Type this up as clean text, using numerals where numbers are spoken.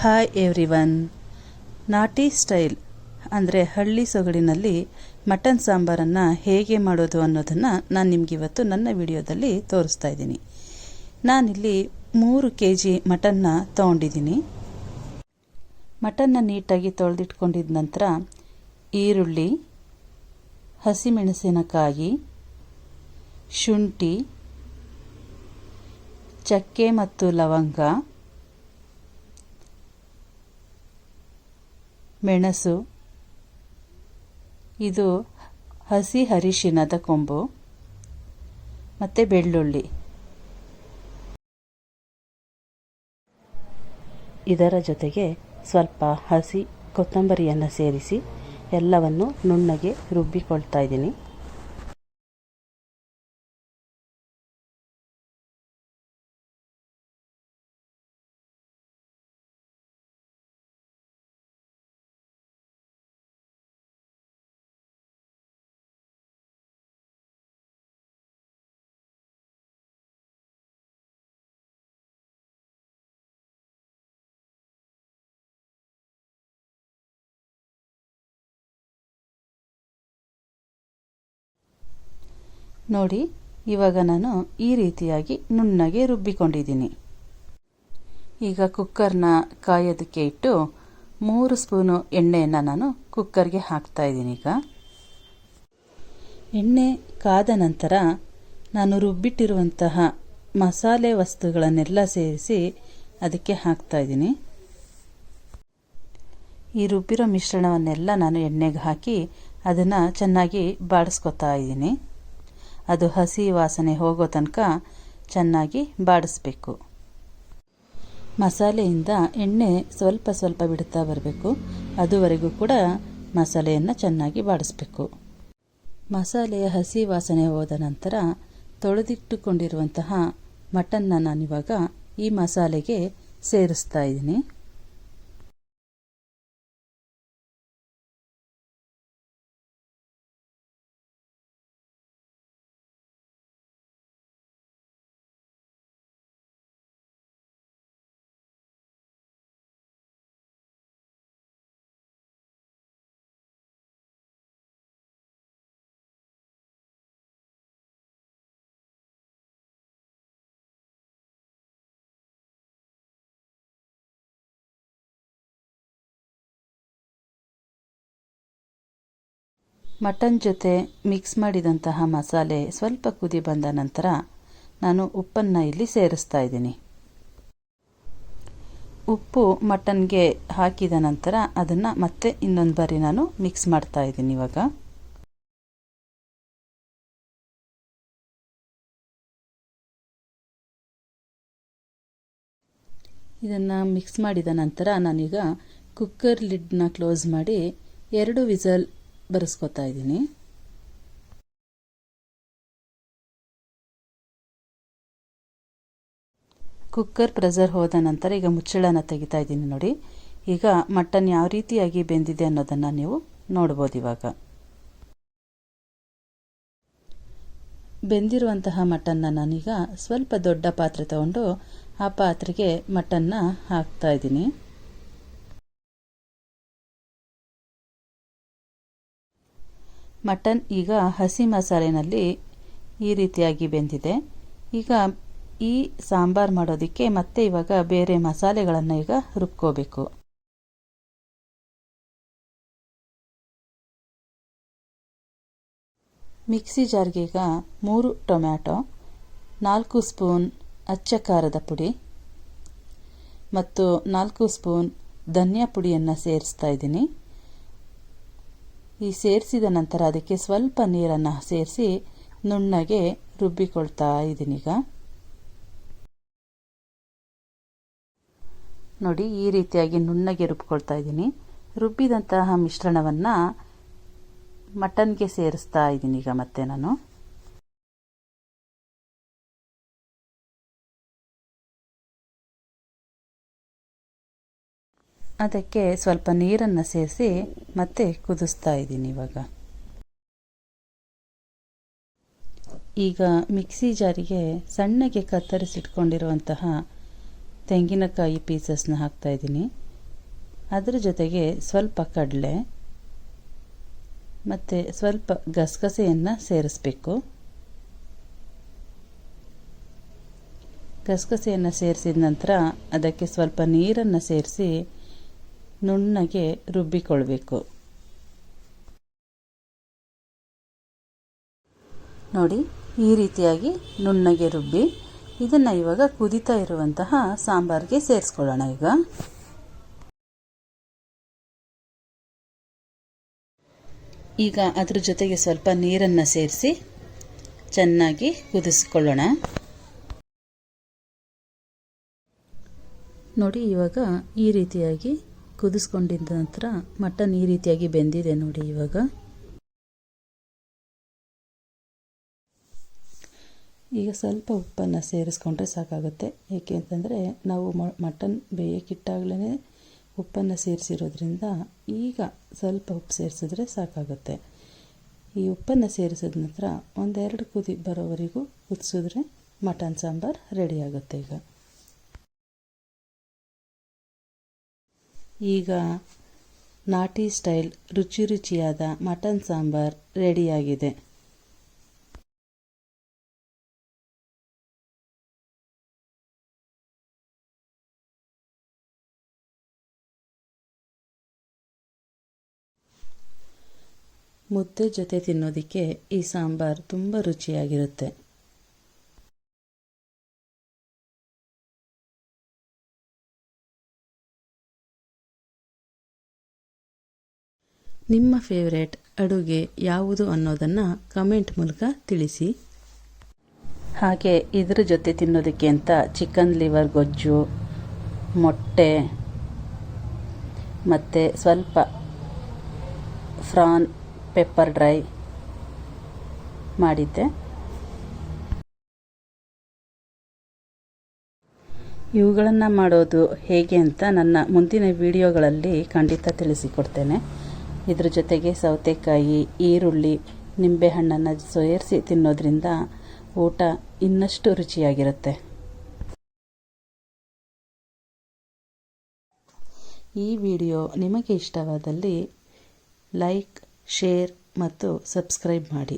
Hi everyone. ನಾಟಿ style ಅಂದರೆ ಹಳ್ಳಿ ಸೊಗಡಿನಲ್ಲಿ ಮಟನ್ ಸಾಂಬಾರನ್ನು ಹೇಗೆ ಮಾಡೋದು ಅನ್ನೋದನ್ನು ನಾನು ನಿಮಗಿವತ್ತು ನನ್ನ ವಿಡಿಯೋದಲ್ಲಿ ತೋರಿಸ್ತಾ ಇದ್ದೀನಿ. ನಾನಿಲ್ಲಿ 3 kg ಮಟನ್ನ ತೊಗೊಂಡಿದ್ದೀನಿ. ಮಟನ್ನ ನೀಟಾಗಿ ತೊಳೆದಿಟ್ಕೊಂಡಿದ ನಂತರ ಈರುಳ್ಳಿ, ಹಸಿಮೆಣಸಿನಕಾಯಿ, ಶುಂಠಿ, ಚಕ್ಕೆ ಮತ್ತು ಲವಂಗ, ಮೆಣಸು, ಇದು ಹಸಿ ಅರಿಶಿನದ ಕೊಂಬು ಮತ್ತು ಬೆಳ್ಳುಳ್ಳಿ, ಇದರ ಜೊತೆಗೆ ಸ್ವಲ್ಪ ಹಸಿ ಕೊತ್ತಂಬರಿಯನ್ನು ಸೇರಿಸಿ ಎಲ್ಲವನ್ನು ನುಣ್ಣಗೆ ರುಬ್ಬಿಕೊಳ್ತಾ ಇದ್ದೀನಿ. ನೋಡಿ, ಇವಾಗ ನಾನು ಈ ರೀತಿಯಾಗಿ ನುಣ್ಣಗೆ ರುಬ್ಬಿಕೊಂಡಿದ್ದೀನಿ. ಈಗ ಕುಕ್ಕರ್ನ ಕಾಯೋದಕ್ಕೆ ಇಟ್ಟು 3 ಸ್ಪೂನು ಎಣ್ಣೆಯನ್ನು ನಾನು ಕುಕ್ಕರ್ಗೆ ಹಾಕ್ತಾ ಇದ್ದೀನಿ. ಈಗ ಎಣ್ಣೆ ಕಾದ ನಂತರ ನಾನು ರುಬ್ಬಿಟ್ಟಿರುವಂತಹ ಮಸಾಲೆ ವಸ್ತುಗಳನ್ನೆಲ್ಲ ಸೇರಿಸಿ ಅದಕ್ಕೆ ಹಾಕ್ತಾ ಇದ್ದೀನಿ. ಈ ರುಬ್ಬಿರೋ ಮಿಶ್ರಣವನ್ನೆಲ್ಲ ನಾನು ಎಣ್ಣೆಗೆ ಹಾಕಿ ಅದನ್ನು ಚೆನ್ನಾಗಿ ಬಾಡಿಸ್ಕೊತಾ ಇದ್ದೀನಿ. ಅದು ಹಸಿ ವಾಸನೆ ಹೋಗೋ ತನಕ ಚೆನ್ನಾಗಿ ಬಾಡಿಸ್ಬೇಕು. ಮಸಾಲೆಯಿಂದ ಎಣ್ಣೆ ಸ್ವಲ್ಪ ಸ್ವಲ್ಪ ಬಿಡ್ತಾ ಬರಬೇಕು. ಅದುವರೆಗೂ ಕೂಡ ಮಸಾಲೆಯನ್ನು ಚೆನ್ನಾಗಿ ಬಾಡಿಸ್ಬೇಕು. ಮಸಾಲೆಯ ಹಸಿ ವಾಸನೆ ಹೋದ ನಂತರ ತೊಳೆದಿಟ್ಟುಕೊಂಡಿರುವಂತಹ ಮಟನ್ನ ನಾನಿವಾಗ ಈ ಮಸಾಲೆಗೆ ಸೇರಿಸ್ತಾ ಇದ್ದೀನಿ. ಮಟನ್ ಜೊತೆ ಮಿಕ್ಸ್ ಮಾಡಿದಂತಹ ಮಸಾಲೆ ಸ್ವಲ್ಪ ಕುದಿ ಬಂದ ನಂತರ ನಾನು ಉಪ್ಪನ್ನು ಇಲ್ಲಿ ಸೇರಿಸ್ತಾ ಇದ್ದೀನಿ. ಉಪ್ಪು ಮಟನ್ಗೆ ಹಾಕಿದ ನಂತರ ಅದನ್ನು ಮತ್ತೆ ಇನ್ನೊಂದು ಬಾರಿ ನಾನು ಮಿಕ್ಸ್ ಮಾಡ್ತಾ ಇದ್ದೀನಿ. ಇವಾಗ ಇದನ್ನು ಮಿಕ್ಸ್ ಮಾಡಿದ ನಂತರ ನಾನೀಗ ಕುಕ್ಕರ್ ಲಿಡ್ನ ಕ್ಲೋಸ್ ಮಾಡಿ 2 ವಿಸಲ್ ಬರೆಸ್ಕೊತಾ ಇದ್ದೀನಿ. ಕುಕ್ಕರ್ ಪ್ರೆಷರ್ ಹೋದ ನಂತರ ಈಗ ಮುಚ್ಚಳನ ತೆಗಿತಾ ಇದ್ದೀನಿ. ನೋಡಿ, ಈಗ ಮಟನ್ ಯಾವ ರೀತಿಯಾಗಿ ಬೆಂದಿದೆ ಅನ್ನೋದನ್ನು ನೀವು ನೋಡ್ಬೋದು. ಇವಾಗ ಬೆಂದಿರುವಂತಹ ಮಟನ್ನ ನಾನೀಗ ಸ್ವಲ್ಪ ದೊಡ್ಡ ಪಾತ್ರೆ ತಗೊಂಡು ಆ ಪಾತ್ರೆಗೆ ಮಟನ್ನ ಹಾಕ್ತಾ ಇದ್ದೀನಿ. ಮಟನ್ ಈಗ ಹಸಿ ಮಸಾಲೆನಲ್ಲಿ ಈ ರೀತಿಯಾಗಿ ಬೆಂದಿದೆ. ಈಗ ಈ ಸಾಂಬಾರು ಮಾಡೋದಕ್ಕೆ ಮತ್ತೆ ಇವಾಗ ಬೇರೆ ಮಸಾಲೆಗಳನ್ನು ಈಗ ರುಬ್ಕೋಬೇಕು. ಮಿಕ್ಸಿ ಜಾರ್ಗೆ ಈಗ 3 ಟೊಮ್ಯಾಟೊ, 4 ಸ್ಪೂನ್ ಅಚ್ಚ ಖಾರದ ಪುಡಿ ಮತ್ತು 4 ಸ್ಪೂನ್ ಧನಿಯಾ ಪುಡಿಯನ್ನು ಸೇರಿಸ್ತಾ ಇದ್ದೀನಿ. ಈ ಸೇರಿಸಿದ ನಂತರ ಅದಕ್ಕೆ ಸ್ವಲ್ಪ ನೀರನ್ನು ಸೇರಿಸಿ ನುಣ್ಣಗೆ ರುಬ್ಬಿಕೊಳ್ತಾ ಇದ್ದೀನಿ. ಈಗ ನೋಡಿ, ಈ ರೀತಿಯಾಗಿ ನುಣ್ಣಗೆ ರುಬ್ಕೊಳ್ತಾ ಇದ್ದೀನಿ. ರುಬ್ಬಿದಂತಹ ಮಿಶ್ರಣವನ್ನು ಮಟನ್ಗೆ ಸೇರಿಸ್ತಾ ಇದ್ದೀನಿ. ಈಗ ಮತ್ತೆ ನಾನು ಅದಕ್ಕೆ ಸ್ವಲ್ಪ ನೀರನ್ನು ಸೇರಿಸಿ ಮತ್ತೆ ಕುದಿಸ್ತಾ ಇದ್ದೀನಿ. ಈಗ ಮಿಕ್ಸಿ ಜಾರಿಗೆ ಸಣ್ಣಗೆ ಕತ್ತರಿಸಿಟ್ಕೊಂಡಿರುವಂತಹ ತೆಂಗಿನಕಾಯಿ ಪೀಸಸ್ನ ಹಾಕ್ತಾ ಇದ್ದೀನಿ. ಅದರ ಜೊತೆಗೆ ಸ್ವಲ್ಪ ಕಡಲೆ ಮತ್ತು ಸ್ವಲ್ಪ ಗಸಗಸೆಯನ್ನು ಸೇರಿಸಬೇಕು. ಗಸಗಸೆಯನ್ನು ಸೇರಿಸಿದ ನಂತರ ಅದಕ್ಕೆ ಸ್ವಲ್ಪ ನೀರನ್ನು ಸೇರಿಸಿ ನುಣ್ಣಗೆ ರುಬ್ಬಿಕೊಳ್ಬೇಕು. ನೋಡಿ, ಈ ರೀತಿಯಾಗಿ ನುಣ್ಣಗೆ ರುಬ್ಬಿ ಇದನ್ನು ಇವಾಗ ಕುದೀತಾ ಇರುವಂತಹ ಸಾಂಬಾರಿಗೆ ಸೇರಿಸ್ಕೊಳ್ಳೋಣ. ಈಗ ಅದ್ರ ಜೊತೆಗೆ ಸ್ವಲ್ಪ ನೀರನ್ನು ಸೇರಿಸಿ ಚೆನ್ನಾಗಿ ಕುದಿಸ್ಕೊಳ್ಳೋಣ. ನೋಡಿ, ಇವಾಗ ಈ ರೀತಿಯಾಗಿ ಕುದಿಸ್ಕೊಂಡಿದ್ದ ನಂತರ ಮಟನ್ ಈ ರೀತಿಯಾಗಿ ಬೆಂದಿದೆ ನೋಡಿ. ಈಗ ಸ್ವಲ್ಪ ಉಪ್ಪನ್ನು ಸೇರಿಸ್ಕೊಂಡ್ರೆ ಸಾಕಾಗುತ್ತೆ. ಏಕೆ ಅಂತಂದರೆ ನಾವು ಮಟನ್ ಬೇಯಕ್ಕಿಟ್ಟಾಗಲೇ ಉಪ್ಪನ್ನು ಸೇರಿಸಿರೋದ್ರಿಂದ ಈಗ ಸ್ವಲ್ಪ ಉಪ್ಪು ಸೇರಿಸಿದ್ರೆ ಸಾಕಾಗುತ್ತೆ. ಈ ಉಪ್ಪನ್ನು ಸೇರಿಸಿದ ನಂತರ ಒಂದೆರಡು ಕುದಿ ಬರೋವರೆಗೂ ಕುದಿಸಿದ್ರೆ ಮಟನ್ ಸಾಂಬಾರು ರೆಡಿ ಆಗುತ್ತೆ. ಈಗ ನಾಟಿ ಸ್ಟೈಲ್ ರುಚಿಯಾದ ಮಟನ್ ಸಾಂಬಾರು ರೆಡಿಯಾಗಿದೆ. ಮುದ್ದೆ ಜೊತೆ ತಿನ್ನೋದಕ್ಕೆ ಈ ಸಾಂಬಾರು ತುಂಬ ರುಚಿಯಾಗಿರುತ್ತೆ. ನಿಮ್ಮ ಫೇವ್ರೇಟ್ ಅಡುಗೆ ಯಾವುದು ಅನ್ನೋದನ್ನು ಕಮೆಂಟ್ ಮೂಲಕ ತಿಳಿಸಿ. ಹಾಗೆ ಇದರ ಜೊತೆ ತಿನ್ನೋದಕ್ಕೆ ಅಂತ ಚಿಕನ್ ಲಿವರ್ ಗೊಜ್ಜು, ಮೊಟ್ಟೆ ಮತ್ತು ಸ್ವಲ್ಪ ಫ್ರಾನ್ ಪೆಪ್ಪರ್ ಡ್ರೈ ಮಾಡಿದ್ದೆ. ಇವುಗಳನ್ನು ಮಾಡೋದು ಹೇಗೆ ಅಂತ ನನ್ನ ಮುಂದಿನ ವಿಡಿಯೋಗಳಲ್ಲಿ ಖಂಡಿತ ತಿಳಿಸಿಕೊಡ್ತೇನೆ. ಇದ್ರ ಜೊತೆಗೆ ಸೌತೆಕಾಯಿ, ಈರುಳ್ಳಿ, ನಿಂಬೆಹಣ್ಣನ್ನು ಸೇರಿಸಿ ತಿನ್ನೋದ್ರಿಂದ ಊಟ ಇನ್ನಷ್ಟು ರುಚಿಯಾಗಿರುತ್ತೆ. ಈ ವಿಡಿಯೋ ನಿಮಗೆ ಇಷ್ಟವಾದಲ್ಲಿ ಲೈಕ್, ಶೇರ್ ಮತ್ತು ಸಬ್ಸ್ಕ್ರೈಬ್ ಮಾಡಿ.